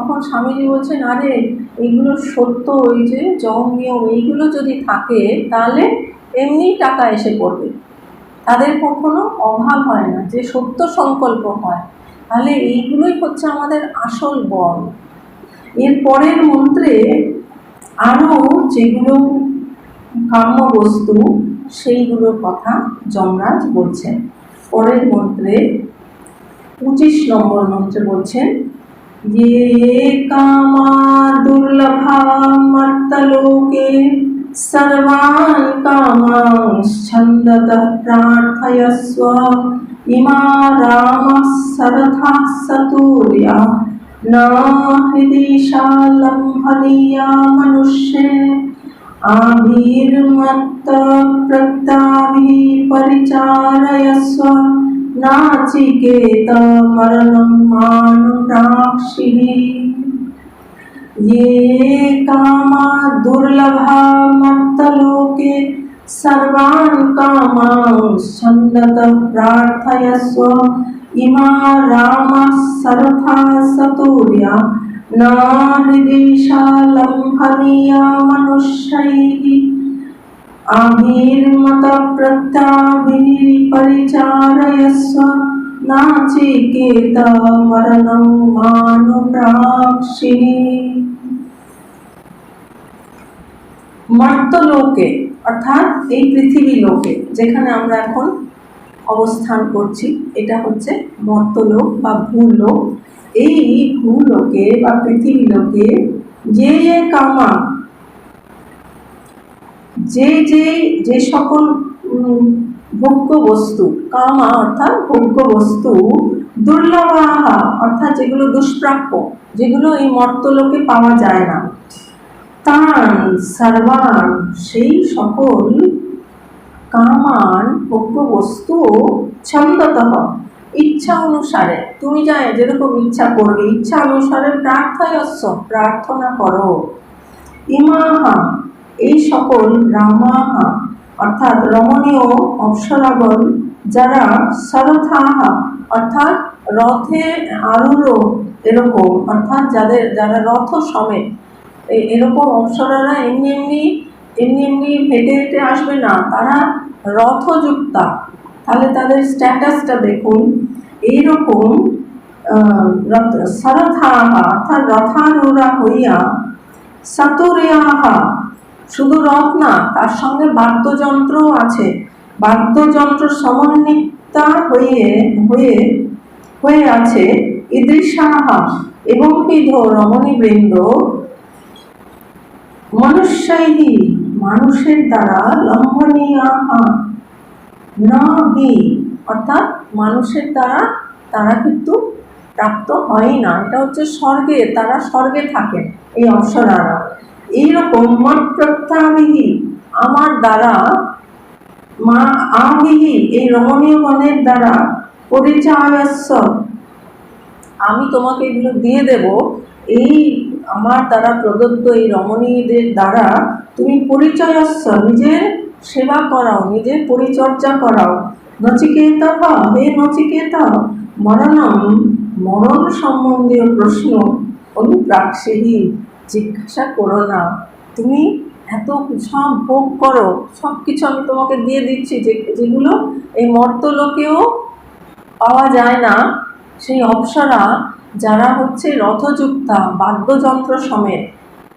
তখন স্বামীজি বলছেন, আরে এইগুলো সত্য, ওই যে যম নিয়ম এইগুলো যদি থাকে তাহলে এমনি টাকা এসে পড়বে, তাদের কখনো অভাব হয় না। যে সত্য সংকল্প হয়, তাহলে এইগুলোই হচ্ছে আমাদের আসল বল। এর পরের মন্ত্রে আরও যেগুলো কাম্য বস্তু সেইগুলোর কথা যমরাজ বলছেন। পরের মন্ত্রে 25 নম্বর মন্ত্রে বলছেন, ये कामा दुर्लभा मर्तलोके सर्वान् कामांश्छन्दतः प्रार्थयस्व इमा रामः सरथाः सतूर्या न हृदिशा लम्भनीया मनुष्ये आभिर्मत्तप्रत्याभिः परिचारयस्व नाचिकेत मरणं मानुप्राक्षिः। ये कामा दुर्लभा मर्तलोके सर्वान् कामांश्छन्दतः प्रार्थयस्व इमा रामः सरथाः सतूर्या न हृदिशा लम्भनीया मनुष्यैः आभिर्मत्तप्रत्याभिः परिचारयस्व नाचिकेत मरणं मानुप्राक्षिः। মর্তলোকে অর্থাৎ এই পৃথিবী লোকে যেখানে আমরা এখন অবস্থান করছি, এটা হচ্ছে মর্তলোক বা ভূলোক। এই ভূলোকে বা পৃথিবী লোকে যে যে কামা, যে সকল ভোগ্য বস্তু, কামা অর্থাৎ ভোগ্য বস্তু, দুর্লভাহা অর্থাৎ যেগুলো দুষ্প্রাপ্য, যেগুলো এই মর্তলোকে পাওয়া যায় না, তান সর্বান সেই সকল কামান ভোগ্য বস্তু ছন্দতঃ ইচ্ছা অনুসারে, তুমি যা যেরকম ইচ্ছা করবে ইচ্ছা অনুসারে প্রার্থয়স্য প্রার্থনা করো। ইমাহা এই সকল রামাহা অর্থাৎ রমণীয় অপ্সরাগণ, যারা সরথাহা অর্থাৎ রথে আরূঢ় এরকম, অর্থাৎ যারা রথ সমেত, এরকম অপ্সরারা এমনি এমনি হেঁটে হেঁটে আসবে না, তারা রথযুক্তা। তাহলে তাদের স্ট্যাটাসটা দেখুন, এইরকম সরথাহা অর্থাৎ রথারূঢ়া হইয়া, সাতুরিয়াহা শুধু রথ না, তার সঙ্গে বাদ্যযন্ত্রও আছে, বাদ্যযন্ত্র সমন্বিতা হয়ে আছে। ঈদৃশাহা এবং বিধ রমণীবৃন্দ, মনুষ্যৈহি মানুষের দ্বারা, লম্ভনীয়াহা না হি অর্থাৎ মানুষের দ্বারা তারা কিন্তু প্রাপ্ত হয় না। এটা হচ্ছে স্বর্গে, তারা স্বর্গে থাকেন এই অপ্সরারা। এইরকম মত প্রত্যাভিহি আমার দ্বারা, মা আভিহি এই রমণীয়গণের দ্বারা, পরিচায়স্য আমি তোমাকে এগুলো দিয়ে দেব, এই আমার দ্বারা প্রদত্ত এই রমণীদের দ্বারা তুমি পরিচয়স্য নিজের সেবা করাও, নিজের পরিচর্যা করাও। নচিকেতা হে নচিকেতা, মরণ সম্বন্ধীয় প্রশ্ন অনুপ্রাক্ষিহি জিজ্ঞাসা করো না। তুমি এত সব ভোগ করো, সব কিছু আমি তোমাকে দিয়ে দিচ্ছি, যেগুলো এই মর্তলোকেও পাওয়া যায় না। সেই অপ্সরা যারা হচ্ছে রথযুক্তা বাদ্যযন্ত্র সমেত,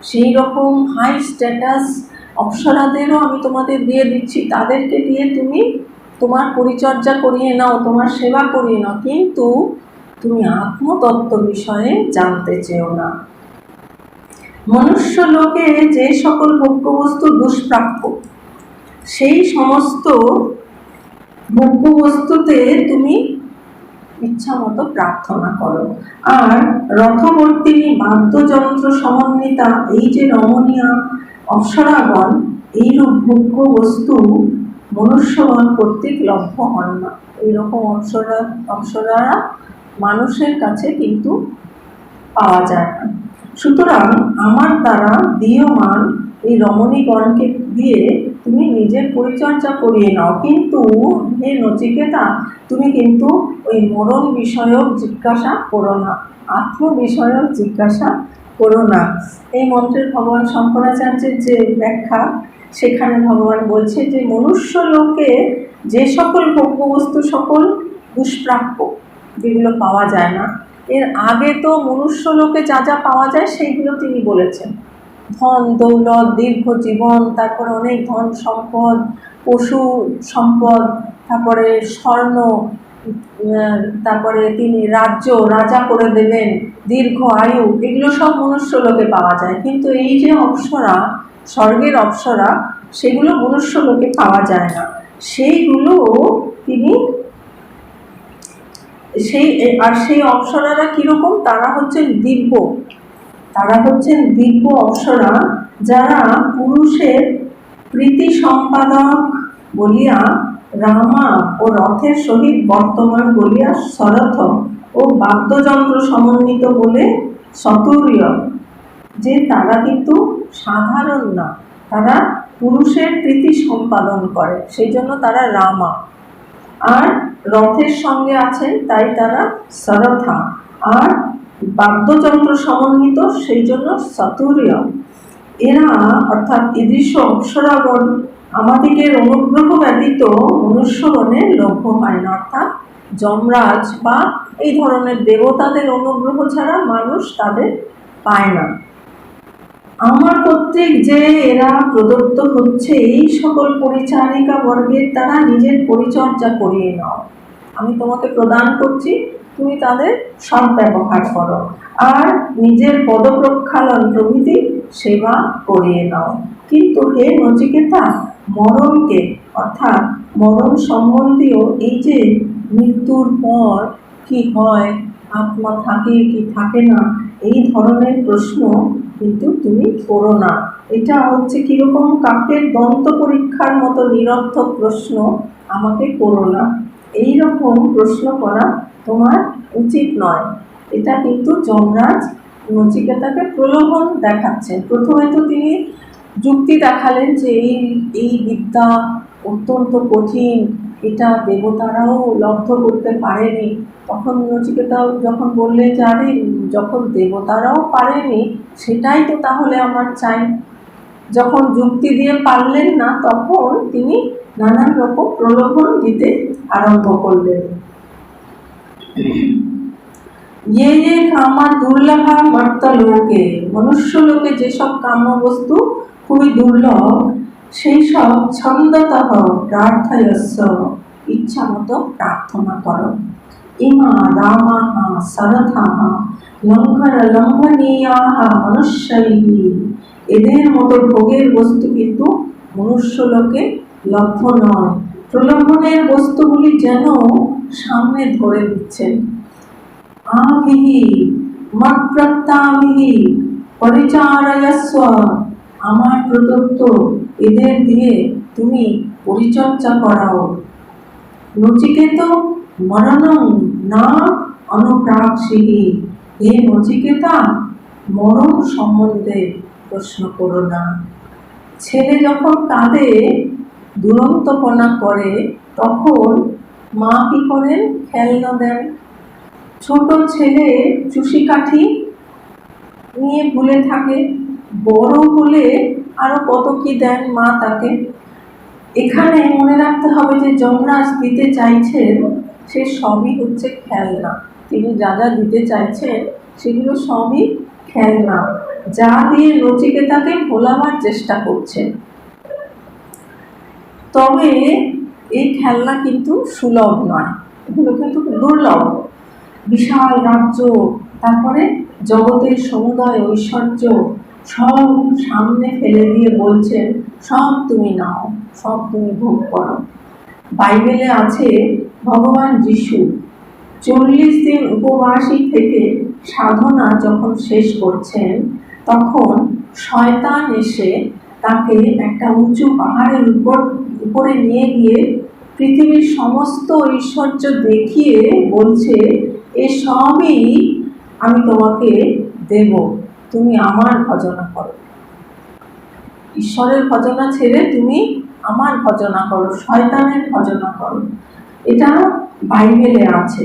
সেই রকম হাই স্ট্যাটাস অপ্সরাদেরও আমি তোমাদের দিয়ে দিচ্ছি, তাদেরকে দিয়ে তুমি তোমার পরিচর্যা করিয়ে নাও, তোমার সেবা করিয়ে নাও, কিন্তু তুমি আত্মতত্ত্ব বিষয়ে জানতে চেও না। মনুষ্য লোকে যে সকল ভোগ্যবস্তু দুষ্প্রাপ্য, সেই সমস্ত ভোগ্যবস্তুতে তুমি ইচ্ছা মতো প্রার্থনা করো। আর রথবর্তিনী বাদ্যযন্ত্র সমন্বিতা এই যে রমণীয়া অপ্সরাগণ, এইরূপ ভোগ্য বস্তু মনুষ্যগণ কর্তৃক লভ্য হন না। এইরকম অপ্সরারা মানুষের কাছে কিন্তু পাওয়া যায় না। সুতরাং আমার দ্বারা দীয়মান এই রমণীগণকে দিয়ে তুমি নিজের পরিচর্যা করিয়ে নাও, কিন্তু হে নচিকেতা তুমি কিন্তু ওই মরণ বিষয়ক জিজ্ঞাসা করো না, আত্ম বিষয়ক জিজ্ঞাসা করো না। এই মন্ত্রের ভগবান শঙ্করাচার্যের যে ব্যাখ্যা, সেখানে ভগবান বলছে যে মনুষ্য লোকে যে সকল ভোগ্যবস্তু সকল দুষ্প্রাপ্য, যেগুলো পাওয়া যায় না, এর আগে তো মনুষ্য লোকে যা যা পাওয়া যায় সেইগুলো তিনি বলেছেন। ধন দৌলত, দীর্ঘ জীবন, তারপরে অনেক ধন সম্পদ, পশু সম্পদ, তারপরে স্বর্ণ, তারপরে তিনি রাজ্য রাজা করে দেবেন, দীর্ঘ আয়ু, এগুলো সব মনুষ্য লোকে পাওয়া যায়। কিন্তু এই যে অপ্সরা, স্বর্গের অপ্সরা, সেগুলো মনুষ্য লোকে পাওয়া যায় না। সেইগুলো তিনি সেই অপ্সরারা কীরকম, তারা হচ্ছেন দিব্য, তারা হচ্ছেন দিব্য অপ্সরা, যারা পুরুষের প্রীতি সম্পাদক বলিয়া রামা ও রথের সহিত বর্তমান বলিয়া শরথ ও বাদ্যযন্ত্র সমন্বিত বলে সতুর্য, যে তারা কিন্তু সাধারণ না, তারা পুরুষের প্রীতি সম্পাদন করে, সেই জন্য তারা রামা, আর রথের সঙ্গে আছেন তাই তারা সরথা, আর বাদ্যযন্ত্র সমন্বিত সেই জন্য সতুর্য। এরা অর্থাৎ ঈদৃশ্য অপ্সরাগণ আমাদিগের অনুগ্রহ ব্যতীত মনুষ্যগণের লভ্য হয় না, অর্থাৎ যমরাজ বা এই ধরনের দেবতাদের অনুগ্রহ ছাড়া মানুষ তাদের পায় না। আমার কর্তৃক যে এরা প্রদত্ত হচ্ছে, এই সকল পরিচারিকা বর্গের দ্বারা নিজের পরিচর্যা করিয়ে নাও। আমি তোমাকে প্রদান করছি, তুমি তাদের সৎ ব্যবহার করো, আর নিজের পদপ্রক্ষালন প্রভৃতি সেবা করিয়ে নাও। কিন্তু হে নচিকেতা, মরণকে অর্থাৎ মরণ সম্বন্ধীয় এই যে মৃত্যুর পর কি হয়, আত্মা থাকে কি থাকে না, এই ধরনের প্রশ্ন কিন্তু তুমি করো না। এটা হচ্ছে কীরকম কাকের দন্ত পরীক্ষার মতো নিরর্থক প্রশ্ন, আমাকে করো না, এই রকম প্রশ্ন করা তোমার উচিত নয়। এটা কিন্তু যমরাজ নচিকেতাকে প্রলোভন দেখাচ্ছেন। প্রথমে তো তিনি যুক্তি দেখালেন যে এই বিদ্যা অত্যন্ত কঠিন, এটা দেবতারাও লব্ধ করতে পারেনি। তখন নচিকেতা যখন বললেন যে আরে যখন দেবতারাও পারেনি, সেটাই তো তাহলে আমার চাই। যখন যুক্তি দিয়ে পারলেন না, তখন তিনি নানান রকম প্রলোভন দিতে আরম্ভ করলেন। ये कामा दुर्लभा মর্ত্যলোকে, মনুষ্য লোকে যেসব কাম্য বস্তু খুবই দুর্লভ, সেই সব ছন্দতঃ প্রার্থয়স্য, ইচ্ছা মতো প্রার্থনা করো। ইমা রামাহ সরথাহ লঙ্ঘনীয়াহ মনুষ্যৈঃ, এদের মতো ভোগের বস্তু কিন্তু মনুষ্য লোকে লভ্য নয়। প্রলোভনের বস্তুগুলি যেন সামনে ধরে দিচ্ছেন। আভিহি মৎপ্রত্যাভিহি পরিচারয়স্ব, আমার প্রদত্ত এদের দিয়ে তুমি পরিচর্যা করাও। নচিকেত মরণং না অনুপ্রাক্ষিহি, হে নচিকেতা মরণ সম্বন্ধে প্রশ্ন করো না। ছেলে যখন কাঁদে দুরন্তপনা করে, তখন মা কি করেন, খেলনা দেন। ছোট ছেলে চুষি কাঠি নিয়ে ভুলে থাকে, বড় হলে আরো কত কি দেন মা তাকে। এখানে মনে রাখতে হবে যে যমরাজ দিতে চাইছেন সে সবই হচ্ছে খেলনা। তিনি যা যা দিতে চাইছেন সেগুলো সবই খেলনা, যা দিয়ে নচিকেতাকে ভোলাবার চেষ্টা করছেন। তবে এই খেলনা কিন্তু সুলভ নয়, এগুলো কিন্তু দুর্লভ। বিশাল রাজ্য, তারপরে জগতের সমুদয় ঐশ্বর্য সব সামনে ফেলে দিয়ে বলছেন সব তুমি নাও, সব তুমি ভোগ করো। বাইবেলে আছে ভগবান যিশু 40 দিন উপবাসী থেকে সাধনা যখন শেষ করছেন, তখন শয়তান এসে তাকে একটা উঁচু পাহাড়ের উপরে নিয়ে গিয়ে পৃথিবীর সমস্ত ঐশ্বর্য দেখিয়ে বলছে এ সবই আমি তোমাকে দেব, তুমি আমার ভজনা করো। ঈশ্বরের ভজনা ছেড়ে তুমি আমার ভজনা করো, শয়তানের ভজনা করো। এটা বাইবেলে আছে।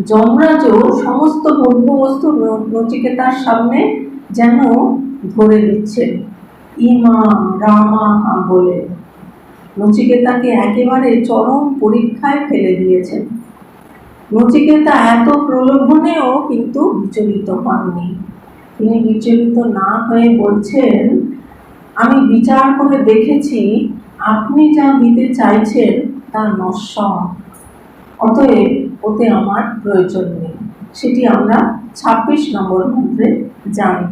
যমরাজও সমস্ত ভোগ্যবস্তু নচিকেতার সামনে যেন ধরে দিচ্ছেন, ইমা রামা বলে নচিকেতাকে একেবারে চরম পরীক্ষায় ফেলে দিয়েছেন। নচিকেতা এত প্রলোভনেও কিন্তু বিচলিত হননি। তিনি বিচলিত না হয়ে বলছেন, আমি বিচার করে দেখেছি আপনি যা দিতে চাইছেন তা নশ্বর, অতএব ওতে আমার প্রয়োজন নেই। সেটি আমরা 26 নম্বর মন্ত্রে জানব।